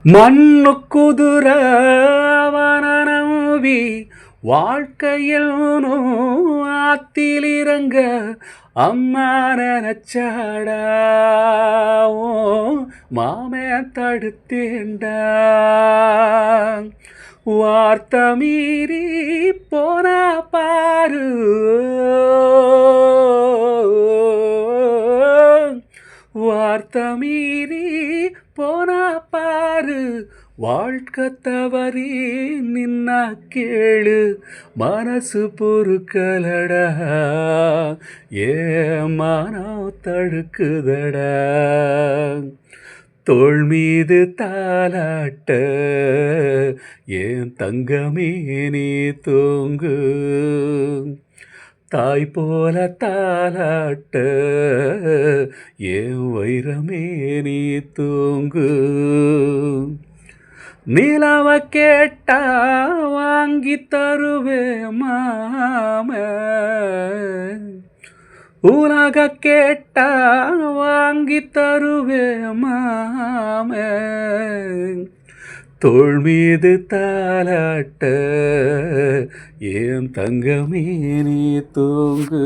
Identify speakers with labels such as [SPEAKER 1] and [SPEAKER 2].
[SPEAKER 1] மண்ணு குதிர அவன நம்பி வாழ்க்கையில் ஆத்திலிறங்க அம்மா நினைச்சாடா மாமே தடுத்தேண்டா வார்த்தை மீறி போனா பாரு வார்த்தை மீறி போனா பாரு வாழ்க்கை தவறி நின்னா கேளு மனசு பொறுக்கலடா ஏ மனம் தடுக்குதடா தோள் மீது தாலாட்ட ஏன் தங்கமே நீ தூங்கு தாய் போல தாலாட்ட ஏன் வைரமே நீ தூங்கு நிலவ கேட்டா வாங்கி தருவே மாம உலக கேட்டா வாங்கி தருவே மாம தோள் மீது தாலாட்ட ஏன் தங்கமே நீ தூங்கு